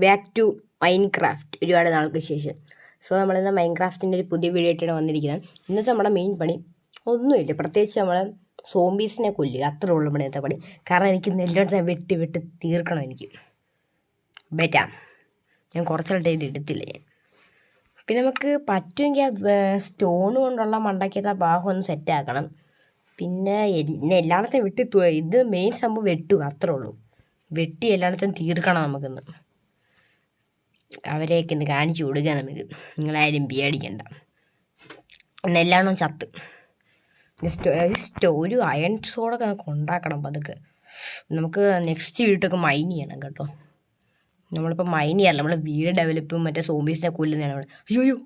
Back to Minecraft ഒരുപാട് നാൾക്ക് ശേഷം. സോ നമ്മളിന്ന് മൈൻക്രാഫ്റ്റിൻ്റെ ഒരു പുതിയ വീഡിയോ ആയിട്ടാണ് വന്നിരിക്കുന്നത്. ഇന്നത്തെ നമ്മുടെ മെയിൻ പണി ഒന്നുമില്ല, പ്രത്യേകിച്ച് നമ്മൾ സോംബീസിനെ കൊല്ലുക, അത്രേ ഉള്ളൂ ഇന്നത്തെ പണി. കാരണം എനിക്ക് എല്ലായിടത്തും വെട്ടി തീർക്കണം. എനിക്ക് ബെറ്റാ ഞാൻ കുറച്ചായിട്ട് ഇത് എടുത്തില്ല ഞാൻ. പിന്നെ നമുക്ക് പറ്റുമെങ്കിൽ സ്റ്റോൺ കൊണ്ടുള്ള മണ്ടയ്ക്കത്തെ ഭാഗം ഒന്ന് സെറ്റാക്കണം. പിന്നെ എല്ലായിടത്തും ഇത് മെയിൻ സംഭവം വെട്ടുക, അത്രേ ഉള്ളൂ. വെട്ടി എല്ലായിടത്തും തീർക്കണം നമുക്കിന്ന്. അവരെയൊക്കെ ഇന്ന് കാണിച്ചു കൊടുക്കുക നമുക്ക്. നിങ്ങളാരും പേടിക്കണ്ട. എന്നെല്ലാണോ ചത്ത് ഒരു അയൺ സോഡൊക്കെ നമുക്ക് ഉണ്ടാക്കണം പതുക്കെ. നമുക്ക് നെക്സ്റ്റ് വീട്ടൊക്കെ മൈൻ ചെയ്യണം കേട്ടോ. നമ്മളിപ്പോൾ മൈൻ ചെയ്യാറില്ല, നമ്മൾ വീട് ഡെവലപ്പും മറ്റേ സോംബീസിനെ കൊല്ലുന്നതാണ് നമ്മൾ. അയ്യോ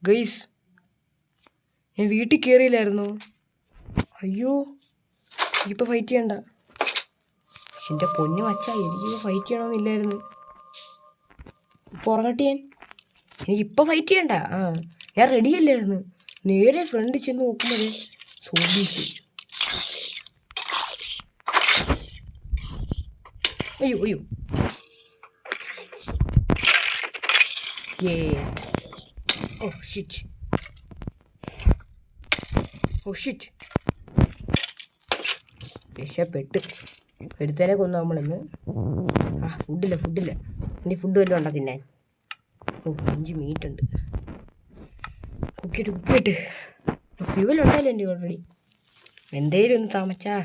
ഗൈസ്, ഞാൻ വീട്ടിൽ കയറിയില്ലായിരുന്നു. അയ്യോ ഇപ്പോൾ ഫൈറ്റ് ചെയ്യണ്ട. എൻ്റെ പൊന്നു വച്ചാ, എനിക്ക് ഫൈറ്റ് ചെയ്യണമെന്നില്ലായിരുന്നു. ഇപ്പോൾ ഉറങ്ങട്ടെ എനിക്കിപ്പോൾ ഫൈറ്റ് ചെയ്യണ്ട. ഞാൻ റെഡിയല്ലായിരുന്നു. നേരെ ഫ്രണ്ട് ചെന്ന് നോക്കുമ്പോൾ സോംബീസ്. അയ്യോ അയ്യോ ഓ ഷിറ്റ് രക്ഷപ്പെട്ട്. ഒരുത്തനെ കൊന്നു നമ്മളിന്ന്. ഫുഡില്ല. ഇനി ഫുഡ് വല്ലതും ഉണ്ടോ തിന്നാൻ? 5 മീറ്റ് ഉണ്ട്. കുക്കിയിട്ട് ഫ്യൂവൽ ഉണ്ടല്ലോ എൻ്റെ ഓൾറെഡി. എന്തേലും ഒന്ന് താമച്ചാ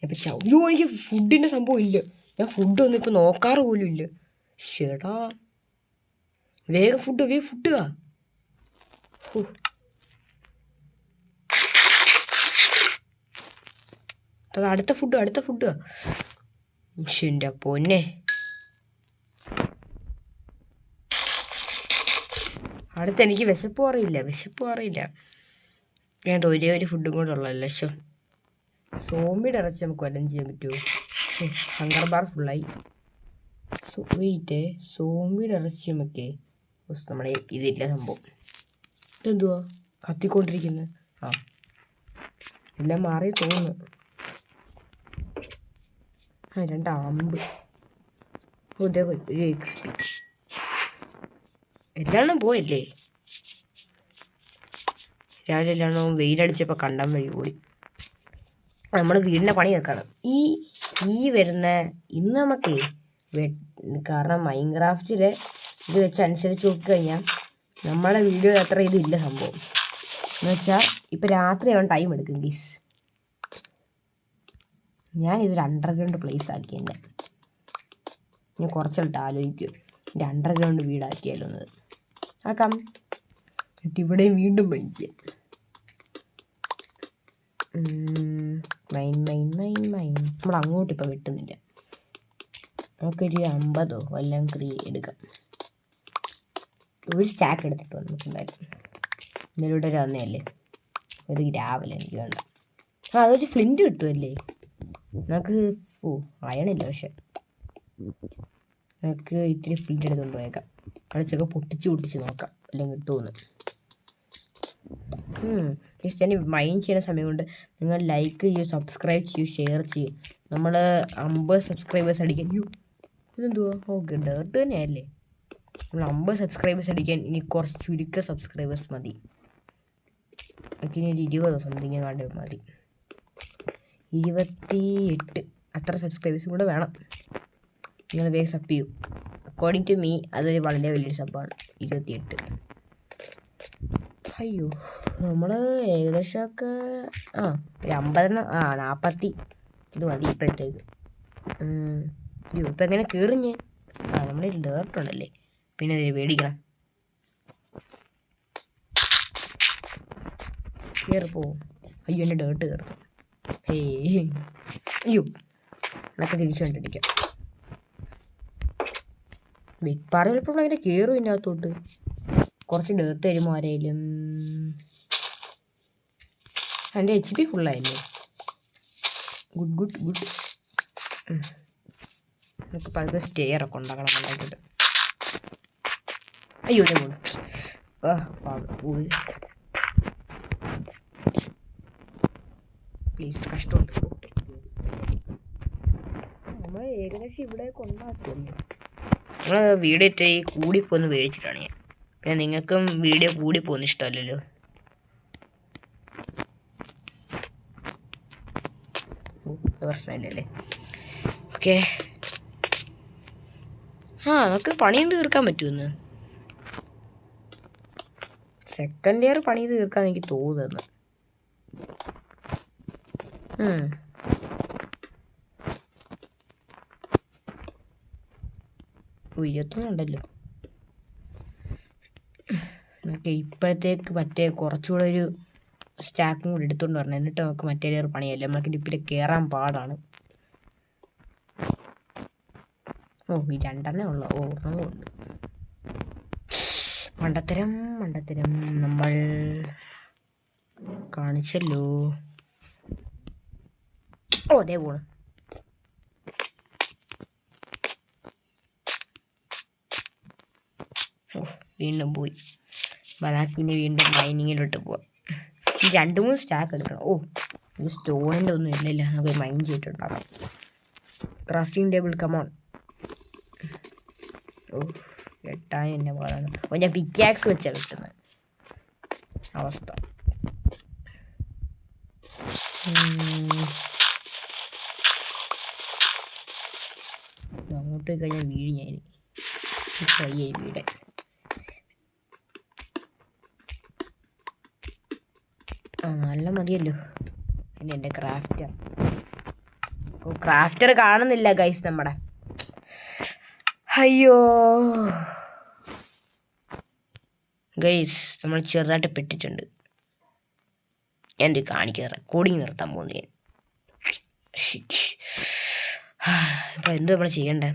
ഇപ്പം അയ്യോ എനിക്ക് ഫുഡിൻ്റെ സംഭവം ഇല്ല. ഞാൻ ഫുഡൊന്നും ഇപ്പം നോക്കാറ് പോലും ഇല്ല. ചേടാ വേഗം ഫുഡ് അടുത്ത ഫുഡ് എൻ്റെ പൊന്നെ. അടുത്ത് എനിക്ക് വിശപ്പ് അറിയില്ല. ഞാൻ ഒരേ ഒരു ഫുഡും കൂടെ ഉള്ളല്ലോ. സോംബിയുടെ ഇറച്ചി നമുക്ക് വല്ലതും ചെയ്യാൻ പറ്റുമോ? ഹങ്കർ ബാർ ഫുള്ളായി. സോംബിയുടെ ഇറച്ചി നമുക്ക് നമ്മളെ ഇതില്ല സംഭവം. ഇതെന്തുവാ കത്തിക്കൊണ്ടിരിക്കുന്നത്? എല്ലാം മാറി തോന്നുന്നു. 2 അമ്പ്. ഒരു XP എല്ലാം പോയല്ലേ. രാവിലെ എല്ലാം വെയിലടിച്ചപ്പോൾ കണ്ടാൻ വഴി കൂടി. നമ്മൾ വീടിൻ്റെ പണി വെക്കണം. ഈ വരുന്ന ഇന്ന് നമുക്ക് കാരണം മൈൻക്രാഫ്റ്റിലെ ഇത് വെച്ച് അനുസരിച്ച് നോക്കിക്കഴിഞ്ഞാൽ നമ്മളെ വീഡിയോ അത്ര ഇതില്ല സംഭവം. എന്ന് വെച്ചാൽ ഇപ്പം രാത്രിയാവാൻ ടൈം എടുക്കും ഗീസ്. ഞാനിതൊരു അണ്ടർഗ്രൗണ്ട് പ്ലേസ് ആക്കി തന്നെ. ഞാൻ കുറച്ചായിട്ട് ആലോചിക്കും എൻ്റെ അണ്ടർഗ്രൗണ്ട് വീടാക്കിയാലോ എന്നത്. ആക്കാം. എന്നിട്ട് ഇവിടെയും വീണ്ടും പണിക്കുക. മൈൻ നമ്മൾ അങ്ങോട്ട് ഇപ്പോൾ വെട്ടുന്നില്ല. നമുക്കൊരു 50 എല്ലാം എടുക്കാം. ഒരു സ്റ്റാക്ക് എടുത്തിട്ട് വന്നു നമുക്കുണ്ടായിരുന്നു. ഇന്നലെ ഇവിടെ വന്നതല്ലേ. ഒരു രാവിലെ എനിക്ക് വേണ്ട. അതൊരു ഫ്ലിൻറ്റ് കിട്ടുമല്ലേ നമുക്ക്. അയണില്ല, പക്ഷെ നമുക്ക് ഇത്തിരി ഫ്ലിൻറ്റ് എടുത്തുകൊണ്ട് പോയേക്കാം. അടച്ചൊക്കെ പൊട്ടിച്ച് നോക്കാം എല്ലാം കിട്ടുമെന്ന്. ഞാൻ മൈൻ ചെയ്യുന്ന സമയം കൊണ്ട് നിങ്ങൾ ലൈക്ക് ചെയ്യൂ, സബ്സ്ക്രൈബ് ചെയ്യൂ, ഷെയർ ചെയ്യൂ. നമ്മൾ 50 സബ്സ്ക്രൈബേഴ്സ് അടിക്കാൻ. ഇതെന്തുവാ? ഡേർട്ട് തന്നെയല്ലേ. നമ്മൾ 50 സബ്സ്ക്രൈബേഴ്സ് അടിക്കാൻ ഇനി കുറച്ച് ചുരുക്ക സബ്സ്ക്രൈബേഴ്സ് മതി. നമുക്ക് ഇനി ഒരു 20 സംതിങ് കണ്ട് മതി. 28 അത്ര സബ്സ്ക്രൈബേഴ്സും കൂടെ വേണം. നിങ്ങൾ വേഗം സബ് ചെയ്യൂ. അക്കോർഡിംഗ് ടു മീ അതൊരു വളരെ വലിയൊരു സബ്ബാണ് 28. അയ്യോ നമ്മൾ ഏകദേശമൊക്കെ ഒരു 50 40 ഇത് മതി ഇപ്പോഴത്തേക്ക്. ഇപ്പം എങ്ങനെ കയറിഞ്ഞ്? നമ്മുടെ ഒരു ഡേർട്ടുണ്ടല്ലേ, പിന്നെ പേടിക്കണം. കയറിപ്പോവും. അയ്യോ എൻ്റെ ഡേർട്ട് കയറുന്നു. അയ്യോ എന്നൊക്കെ തിരിച്ചു കണ്ടിരിക്കാം. വിപ്പാറ് ചിലപ്പോൾ അങ്ങനെ കയറും ഇതിൻ്റെ അകത്തോട്ട്. കുറച്ച് ഡേർട്ട് വരുമ്പോൾ ആരെയും. എൻ്റെ HP ഫുള്ളായില്ലേ. ഗുഡ്. നമുക്ക് പലത് സ്റ്റെയറൊക്കെ ഉണ്ടാക്കണം ഉണ്ടാക്കിയിട്ട്. അയ്യോ പ്ലീസ്, കഷ്ടമുണ്ട്. നമ്മൾ ഏകദേശം ഇവിടെ കൊണ്ടാക്കുമല്ലോ. നമ്മൾ വീഡിയോ ഇട്ട് കൂടിപ്പോന്ന് മേടിച്ചിട്ടാണ് ഞാൻ. പിന്നെ നിങ്ങൾക്കും വീഡിയോ കൂടിപ്പോന്ന് ഇഷ്ടമല്ലല്ലോ. പ്രശ്നമില്ലല്ലേ. ഓക്കെ, നമുക്ക് പണിയും തീർക്കാൻ പറ്റുമെന്ന്. സെക്കൻഡ് ഇയർ പണി തീർക്കാൻ എനിക്ക് തോന്നുന്നു. 21 ഉണ്ടല്ലോ. നമുക്ക് ഇപ്പോഴത്തേക്ക് മറ്റേ കുറച്ചുകൂടെ ഒരു സ്റ്റാക്കും കൂടി എടുത്തുകൊണ്ട് വരണം. എന്നിട്ട് നമുക്ക് മറ്റേ ഇയർ പണിയല്ലേ. നമുക്ക് ഡിപ്പിൽ കയറാൻ പാടാണ്. ഈ 2 ഉള്ളു. ഒന്നുമുണ്ട്. മണ്ടത്തരം നമ്മൾ കാണിച്ചല്ലോ. അതേ പോണ്. വീണ്ടും പോയി. ബാക്കിന് വീണ്ടും മൈനിങ്ങിലോട്ട് പോവാം. 2-3 സ്റ്റാക്ക് എടുക്കണം. ഇത് സ്റ്റോണിൻ്റെ ഒന്നും ഇല്ലല്ലോ. നമുക്ക് മൈൻ ചെയ്തിട്ടുണ്ടാകാം. Crafting table come on. എട്ടായി എന്നെ പാടാണ്. ഞാൻ പിക്കാക്സ് വെച്ചാൽ കിട്ടുന്നത് അവസ്ഥ. അങ്ങോട്ട് കഴിഞ്ഞാൽ വീഴ്. ഞാൻ ട്രൈ ചെയ്യും വീട്. നല്ല മതിയല്ലോ. ഇനി എൻ്റെ ക്രാഫ്റ്റർ കാണുന്നില്ല ഗൈസ് നമ്മുടെ. അയ്യോ ഗൈസ്, നമ്മൾ ചെറുതായിട്ട് പെട്ടിട്ടുണ്ട്. ഞാൻ കാണിക്കുന്നത് റെക്കോർഡിങ് നിർത്താൻ പോകുന്നു ഞാൻ. ഇപ്പം എന്ത് നമ്മൾ ചെയ്യണ്ടേ?